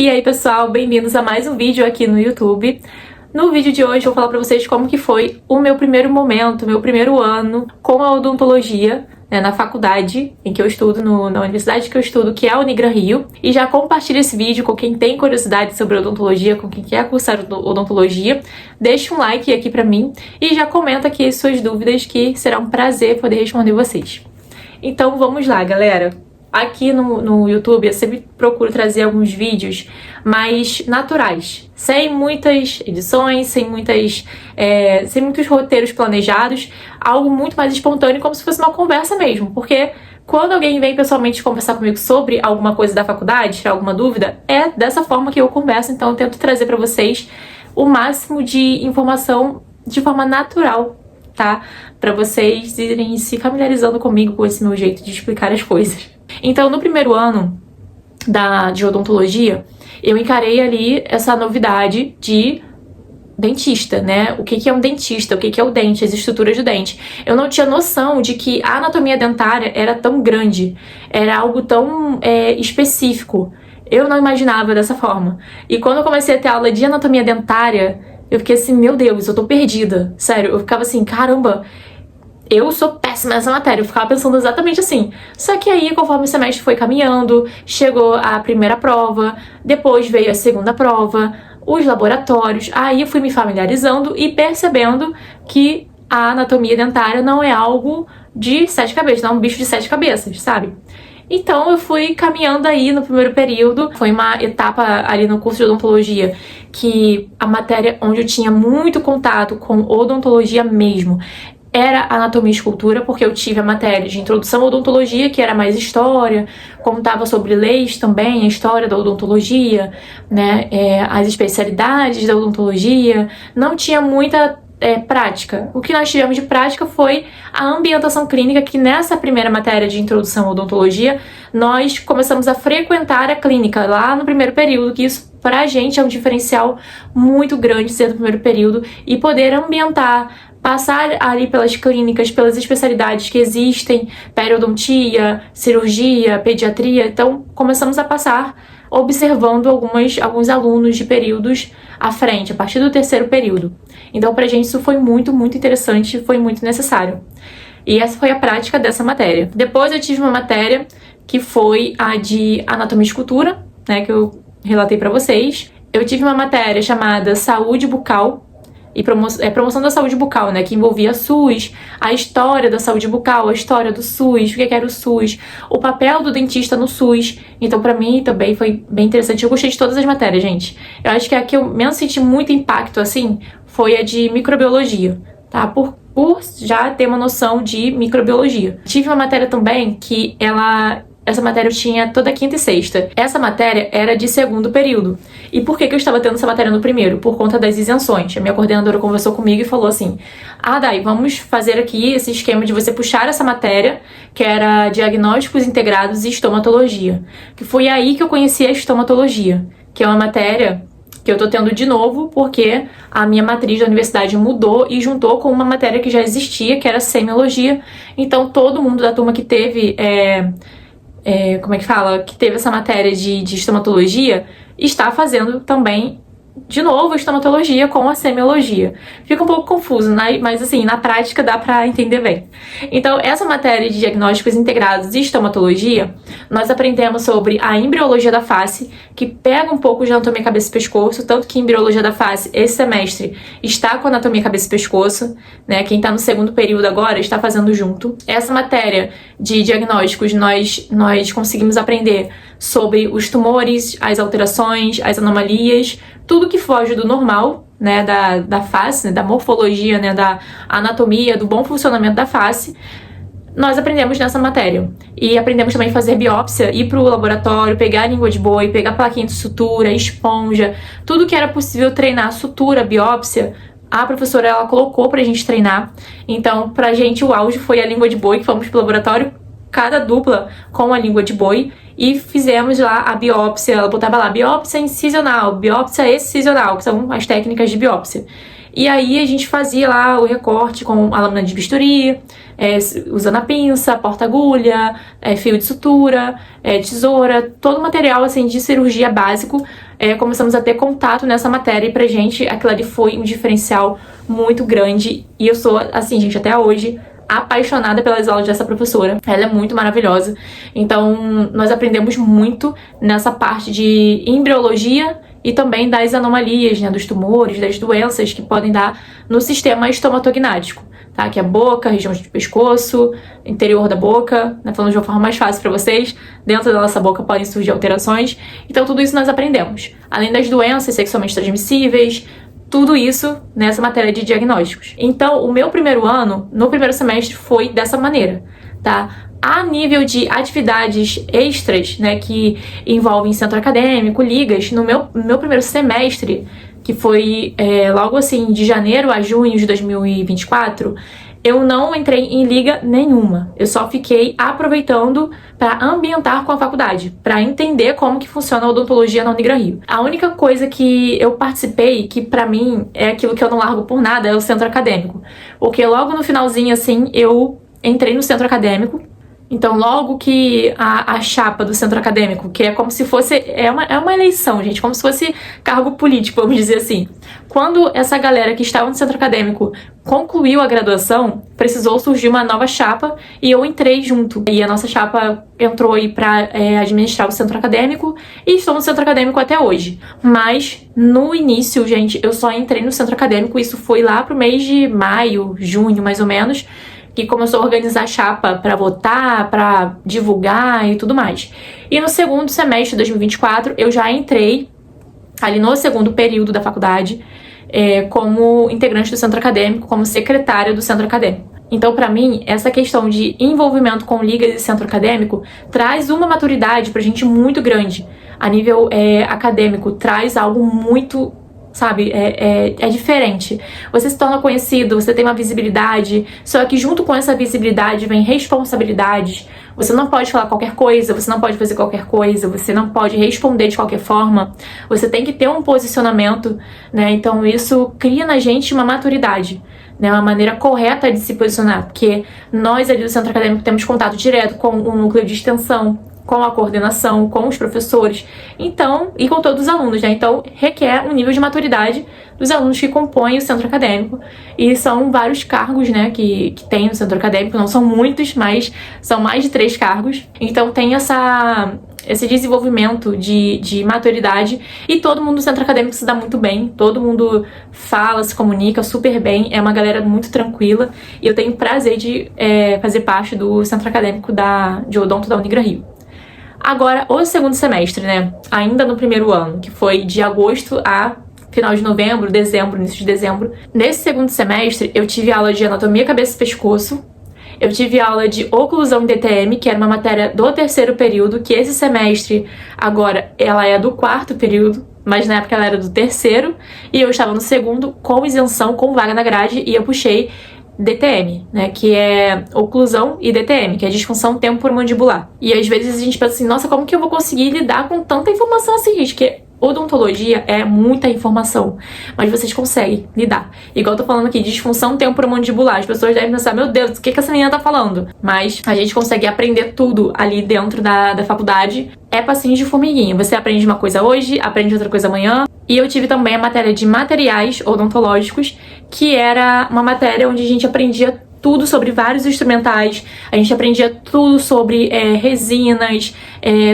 E aí pessoal, bem-vindos a mais um vídeo aqui no YouTube. No vídeo de hoje eu vou falar pra vocês como que foi o meu primeiro momento, meu primeiro ano com a odontologia, né, na faculdade em que eu estudo, na universidade que eu estudo, que é a Unigran Rio. E já compartilha esse vídeo com quem tem curiosidade sobre odontologia, com quem quer cursar odontologia. Deixa um like aqui pra mim e já comenta aqui suas dúvidas, que será um prazer poder responder vocês. Então vamos lá, galera. Aqui no YouTube eu sempre procuro trazer alguns vídeos mais naturais, sem muitas edições, sem muitos roteiros planejados, algo muito mais espontâneo, como se fosse uma conversa mesmo, porque quando alguém vem pessoalmente conversar comigo sobre alguma coisa da faculdade, tirar alguma dúvida, é dessa forma que eu converso. Então eu tento trazer para vocês o máximo de informação de forma natural, tá? Para vocês irem se familiarizando comigo, com esse meu jeito de explicar as coisas. Então, no primeiro ano de odontologia, eu encarei ali essa novidade de dentista, né? O que é um dentista, o que é o dente, as estruturas do dente. Eu não tinha noção de que a anatomia dentária era tão grande, era algo tão específico. Eu não imaginava dessa forma. E quando eu comecei a ter aula de anatomia dentária, eu fiquei assim, meu Deus, eu tô perdida. Sério, eu ficava assim, caramba, eu sou péssima nessa matéria, eu ficava pensando exatamente assim. Só que aí, conforme o semestre foi caminhando, chegou a primeira prova, depois veio a segunda prova, os laboratórios, aí eu fui me familiarizando e percebendo que a anatomia dentária não é algo de sete cabeças, não é um bicho de sete cabeças, sabe? Então eu fui caminhando aí no primeiro período. Foi uma etapa ali no curso de odontologia que a matéria onde eu tinha muito contato com odontologia mesmo era anatomia e escultura, porque eu tive a matéria de introdução à odontologia, que era mais história, contava sobre leis também, a história da odontologia, né, as especialidades da odontologia. Não tinha muita prática. O que nós tivemos de prática foi a ambientação clínica, que nessa primeira matéria de introdução à odontologia, nós começamos a frequentar a clínica lá no primeiro período, que isso pra gente é um diferencial muito grande ser do primeiro período e poder ambientar, passar ali pelas clínicas, pelas especialidades que existem, periodontia, cirurgia, pediatria. Então, começamos a passar observando alguns alunos de períodos à frente, a partir do terceiro período. Então, pra gente isso foi muito, muito interessante, foi muito necessário. E essa foi a prática dessa matéria. Depois eu tive uma matéria que foi a de anatomia e escultura, né, que eu relatei pra vocês. Eu tive uma matéria chamada saúde bucal, e promoção da saúde bucal, né, que envolvia SUS, a história da saúde bucal, a história do SUS, o que era o SUS, o papel do dentista no SUS. Então, pra mim, também foi bem interessante. Eu gostei de todas as matérias, gente. Eu acho que a que eu menos senti muito impacto, assim, foi a de microbiologia, tá? Por já ter uma noção de microbiologia. Tive uma matéria também que essa matéria eu tinha toda quinta e sexta. Essa matéria era de segundo período. E por que eu estava tendo essa matéria no primeiro? Por conta das isenções. A minha coordenadora conversou comigo e falou assim: ah, Dai, vamos fazer aqui esse esquema de você puxar essa matéria, que era diagnósticos integrados e estomatologia. Que foi aí que eu conheci a estomatologia, que é uma matéria que eu tô tendo de novo, porque a minha matriz da universidade mudou e juntou com uma matéria que já existia, que era semiologia. Então todo mundo da turma que teve que teve essa matéria de estomatologia, está fazendo também, de novo, estomatologia com a semiologia. Fica um pouco confuso, né? Mas assim, na prática dá pra entender bem. Então, essa matéria de diagnósticos integrados e estomatologia, nós aprendemos sobre a embriologia da face, que pega um pouco de anatomia, cabeça e pescoço, tanto que embriologia da face, esse semestre, está com anatomia, cabeça e pescoço, né? Quem tá no segundo período agora está fazendo junto. Essa matéria de diagnósticos, nós conseguimos aprender sobre os tumores, as alterações, as anomalias, tudo que foge do normal, né, da face, né, da morfologia, né, da anatomia, do bom funcionamento da face, nós aprendemos nessa matéria. E aprendemos também a fazer biópsia, ir pro laboratório, pegar a língua de boi, pegar plaquinha de sutura, esponja, tudo que era possível treinar, sutura, biópsia, a professora ela colocou pra gente treinar. Então, pra gente o auge foi a língua de boi, que fomos pro laboratório, cada dupla com a língua de boi, e fizemos lá a biópsia. Ela botava lá biópsia incisional, biópsia excisional, que são as técnicas de biópsia. E aí a gente fazia lá o recorte com a lâmina de bisturi, usando a pinça, porta-agulha, fio de sutura, tesoura, todo o material assim, de cirurgia básico. Começamos a ter contato nessa matéria e pra gente aquilo ali foi um diferencial muito grande. E eu sou, assim, gente, até hoje apaixonada pelas aulas dessa professora. Ela é muito maravilhosa. Então, nós aprendemos muito nessa parte de embriologia e também das anomalias, né, dos tumores, das doenças que podem dar no sistema estomatognático, tá? Que é a boca, região de pescoço, interior da boca, né, falando de uma forma mais fácil para vocês, dentro da nossa boca podem surgir alterações. Então, tudo isso nós aprendemos. Além das doenças sexualmente transmissíveis, tudo isso nessa matéria de diagnósticos. Então, o meu primeiro ano, no primeiro semestre, foi dessa maneira, tá? A nível de atividades extras, né, que envolvem centro acadêmico, ligas, no meu primeiro semestre, que foi logo assim, de janeiro a junho de 2024, eu não entrei em liga nenhuma. Eu só fiquei aproveitando para ambientar com a faculdade, para entender como que funciona a odontologia na Unigran Rio. A única coisa que eu participei, que para mim é aquilo que eu não largo por nada, é o centro acadêmico. Porque logo no finalzinho, assim, eu entrei no centro acadêmico. Então, logo que a chapa do centro acadêmico, que é como se fosse... É uma eleição, gente, como se fosse cargo político, vamos dizer assim. Quando essa galera que estava no centro acadêmico concluiu a graduação, precisou surgir uma nova chapa e eu entrei junto. E a nossa chapa entrou aí para administrar o centro acadêmico e estou no centro acadêmico até hoje. Mas, no início, gente, eu só entrei no centro acadêmico, isso foi lá pro mês de maio, junho, mais ou menos, que começou a organizar a chapa para votar, para divulgar e tudo mais. E no segundo semestre de 2024, eu já entrei ali no segundo período da faculdade como integrante do centro acadêmico, como secretária do centro acadêmico. Então, para mim, essa questão de envolvimento com ligas e centro acadêmico traz uma maturidade pra gente muito grande. A nível acadêmico, traz algo muito... sabe, é diferente. Você se torna conhecido, você tem uma visibilidade, só que junto com essa visibilidade vem responsabilidades. Você não pode falar qualquer coisa, você não pode fazer qualquer coisa, você não pode responder de qualquer forma, você tem que ter um posicionamento, né? Então isso cria na gente uma maturidade, né? Uma maneira correta de se posicionar, porque nós ali do centro acadêmico temos contato direto com o núcleo de extensão, com a coordenação, com os professores, então, e com todos os alunos, né? Então, requer um nível de maturidade dos alunos que compõem o centro acadêmico, e são vários cargos, né, que tem no centro acadêmico, não são muitos, mas são mais de 3 cargos, então tem esse desenvolvimento de maturidade, e todo mundo do centro acadêmico se dá muito bem, todo mundo fala, se comunica super bem, é uma galera muito tranquila, e eu tenho prazer de fazer parte do centro acadêmico de odonto da Unigran Rio. Agora, o segundo semestre, né, ainda no primeiro ano, que foi de agosto a final de novembro, dezembro, início de dezembro. Nesse segundo semestre, eu tive aula de anatomia, cabeça e pescoço. Eu tive aula de oclusão e DTM, que era uma matéria do terceiro período, que esse semestre, agora, ela é do quarto período, mas na época ela era do terceiro, e eu estava no segundo, com isenção, com vaga na grade, e eu puxei DTM, né, que é oclusão, e DTM, que é disfunção temporomandibular. E às vezes a gente pensa assim, nossa, como que eu vou conseguir lidar com tanta informação assim, gente? Porque odontologia é muita informação, mas vocês conseguem lidar. Igual eu tô falando aqui, disfunção temporomandibular. As pessoas devem pensar, meu Deus, o que essa menina tá falando? Mas a gente consegue aprender tudo ali dentro da faculdade. É passinho de formiguinha. Você aprende uma coisa hoje, aprende outra coisa amanhã. E eu tive também a matéria de materiais odontológicos, que era uma matéria onde a gente aprendia tudo sobre vários instrumentais, a gente aprendia tudo sobre resinas,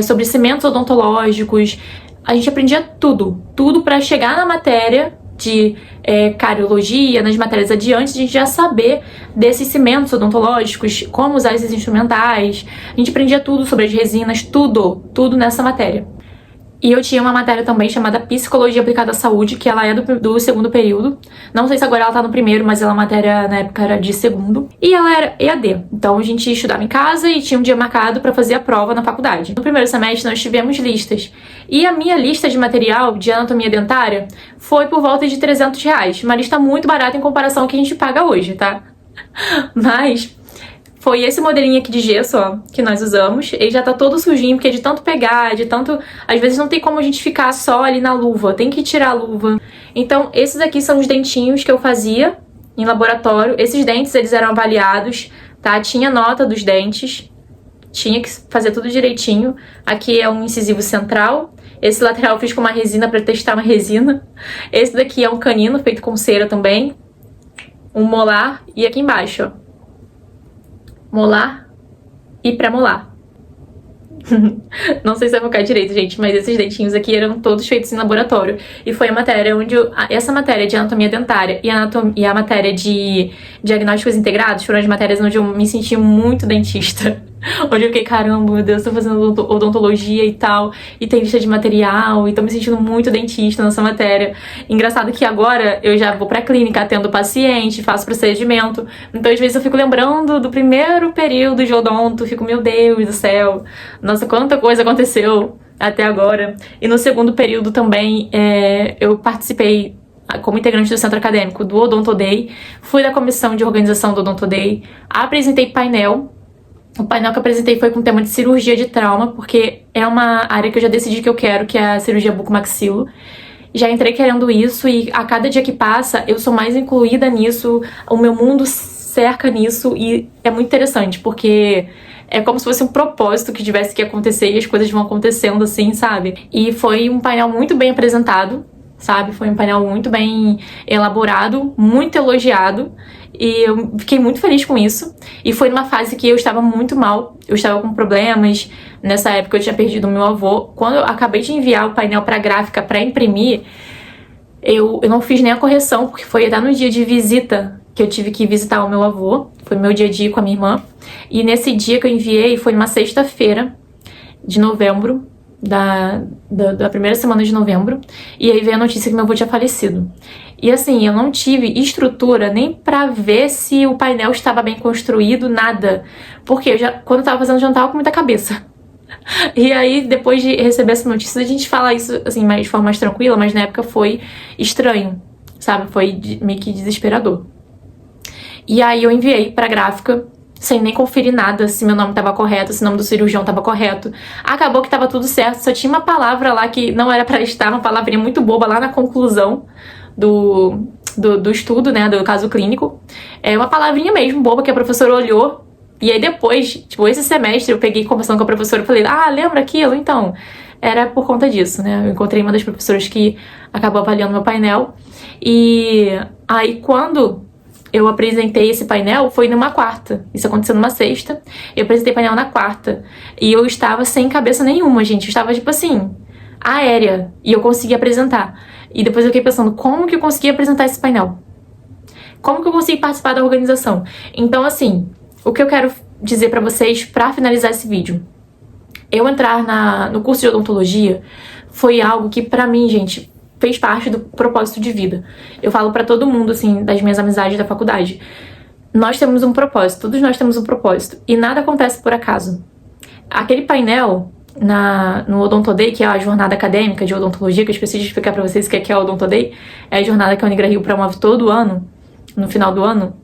sobre cimentos odontológicos, a gente aprendia tudo para chegar na matéria de cariologia, nas matérias adiantes, a gente já saber desses cimentos odontológicos, como usar esses instrumentais, a gente aprendia tudo sobre as resinas, tudo nessa matéria. E eu tinha uma matéria também chamada Psicologia Aplicada à Saúde, que ela é do segundo período. Não sei se agora ela tá no primeiro, mas ela, a matéria na época era de segundo. E ela era EAD. Então a gente estudava em casa e tinha um dia marcado para fazer a prova na faculdade. No primeiro semestre nós tivemos listas. E a minha lista de material de anatomia dentária foi por volta de R$300. Uma lista muito barata em comparação ao que a gente paga hoje, tá? Mas... foi esse modelinho aqui de gesso, ó, que nós usamos. Ele já tá todo sujinho, porque de tanto pegar, de tanto... às vezes não tem como a gente ficar só ali na luva, tem que tirar a luva. Então, esses aqui são os dentinhos que eu fazia em laboratório. Esses dentes, eles eram avaliados, tá? Tinha nota dos dentes, tinha que fazer tudo direitinho. Aqui é um incisivo central. Esse lateral eu fiz com uma resina para testar uma resina. Esse daqui é um canino feito com cera também. Um molar. E aqui embaixo, ó, molar e pré-molar. Não sei se vai focar direito, gente, mas esses dentinhos aqui eram todos feitos em laboratório. E foi a matéria onde essa matéria de anatomia dentária e a matéria de diagnósticos integrados foram as matérias onde eu me senti muito dentista. Onde eu fiquei, caramba, meu Deus, tô fazendo odontologia e tal, e tem lista de material, e tô me sentindo muito dentista nessa matéria. Engraçado que agora eu já vou pra clínica, atendo paciente, faço procedimento. Então, às vezes, eu fico lembrando do primeiro período de odonto, fico, meu Deus do céu, nossa, quanta coisa aconteceu até agora. E no segundo período também, eu participei como integrante do centro acadêmico do Odonto Day, fui da comissão de organização do Odonto Day, apresentei painel. O painel que eu apresentei foi com tema de cirurgia de trauma, porque é uma área que eu já decidi que eu quero, que é a cirurgia bucomaxilo. Já entrei querendo isso e a cada dia que passa eu sou mais incluída nisso, o meu mundo cerca nisso e é muito interessante, porque é como se fosse um propósito que tivesse que acontecer e as coisas vão acontecendo assim, sabe? E foi um painel muito bem apresentado, sabe? Foi um painel muito bem elaborado, muito elogiado. E eu fiquei muito feliz com isso. E foi numa fase que eu estava muito mal. Eu estava com problemas. Nessa época eu tinha perdido o meu avô. Quando eu acabei de enviar o painel para a gráfica para imprimir, eu não fiz nem a correção, porque foi até no dia de visita que eu tive que visitar o meu avô. Foi meu dia a dia com a minha irmã. E nesse dia que eu enviei, foi numa sexta-feira de novembro, da primeira semana de novembro. E aí veio a notícia que meu avô tinha falecido. E assim, eu não tive estrutura nem pra ver se o painel estava bem construído, nada. Porque quando eu tava fazendo jantar, eu tava com muita cabeça. E aí, depois de receber essa notícia, a gente fala isso assim, de forma mais tranquila, mas na época foi estranho, sabe? Foi meio que desesperador. E aí eu enviei pra gráfica, sem nem conferir nada, se meu nome tava correto, se o nome do cirurgião tava correto. Acabou que tava tudo certo, só tinha uma palavra lá que não era pra estar, uma palavrinha muito boba lá na conclusão do estudo, né, do caso clínico. É uma palavrinha mesmo, boba, que a professora olhou. E aí depois, tipo, esse semestre eu peguei conversando com a professora e falei, lembra aquilo? Então, era por conta disso, né? Eu encontrei uma das professoras que acabou avaliando meu painel. E aí quando eu apresentei esse painel, foi numa quarta. Isso aconteceu numa sexta. Eu apresentei o painel na quarta. E eu estava sem cabeça nenhuma, gente. Eu estava, tipo assim, aérea. E eu consegui apresentar. E depois eu fiquei pensando, como que eu consegui apresentar esse painel? Como que eu consegui participar da organização? Então, assim, o que eu quero dizer pra vocês pra finalizar esse vídeo. Eu entrar no curso de odontologia foi algo que, pra mim, gente, fez parte do propósito de vida. Eu falo pra todo mundo, assim, das minhas amizades da faculdade. Nós temos um propósito, todos nós temos um propósito. E nada acontece por acaso. Aquele painel no Odonto Day, que é a jornada acadêmica de odontologia, que eu esqueci de explicar pra vocês o que é o Odonto Day, é a jornada que a Unigra Rio promove todo ano, no final do ano.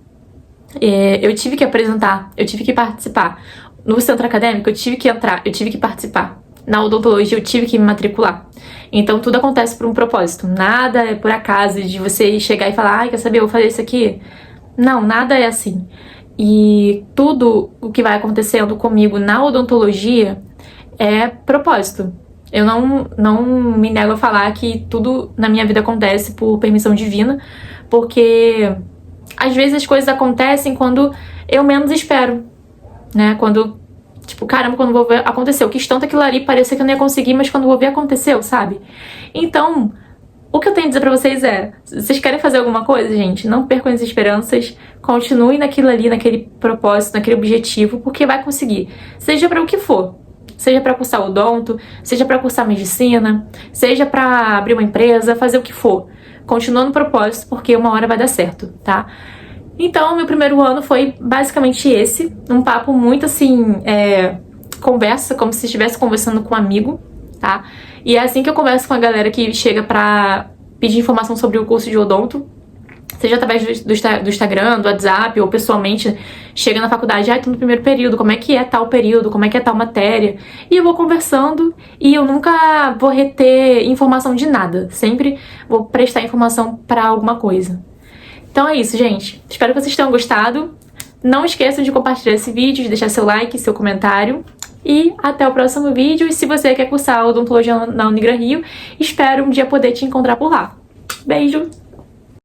Eu tive que apresentar, eu tive que participar. No centro acadêmico, eu tive que entrar, eu tive que participar. Na odontologia, eu tive que me matricular. Então, tudo acontece por um propósito. Nada é por acaso de você chegar e falar, quer saber, eu vou fazer isso aqui. Não, nada é assim. E tudo o que vai acontecendo comigo na odontologia é propósito. Eu não me nego a falar que tudo na minha vida acontece por permissão divina, porque às vezes as coisas acontecem quando eu menos espero, né? Quando, tipo, caramba, quando vou ver, aconteceu. Quis tanto aquilo ali, parecia que eu não ia conseguir, mas quando vou ver, aconteceu, sabe? Então, o que eu tenho a dizer pra vocês é, vocês querem fazer alguma coisa, gente? Não percam as esperanças, continuem naquilo ali, naquele propósito, naquele objetivo, porque vai conseguir. Seja pra o que for. Seja para cursar odonto, seja para cursar medicina, seja para abrir uma empresa, fazer o que for. Continua no propósito, porque uma hora vai dar certo, tá? Então, meu primeiro ano foi basicamente esse. Um papo muito assim, conversa, como se estivesse conversando com um amigo, tá? E é assim que eu converso com a galera que chega pra pedir informação sobre o curso de odonto. seja através do Instagram, do WhatsApp, ou pessoalmente, chega na faculdade, tô no primeiro período, como é que é tal período, como é que é tal matéria, e eu vou conversando, e eu nunca vou reter informação de nada, sempre vou prestar informação pra alguma coisa. Então é isso, gente, espero que vocês tenham gostado, não esqueçam de compartilhar esse vídeo, de deixar seu like, seu comentário, e até o próximo vídeo, e se você quer cursar odontologia na Unigran Rio, espero um dia poder te encontrar por lá. Beijo!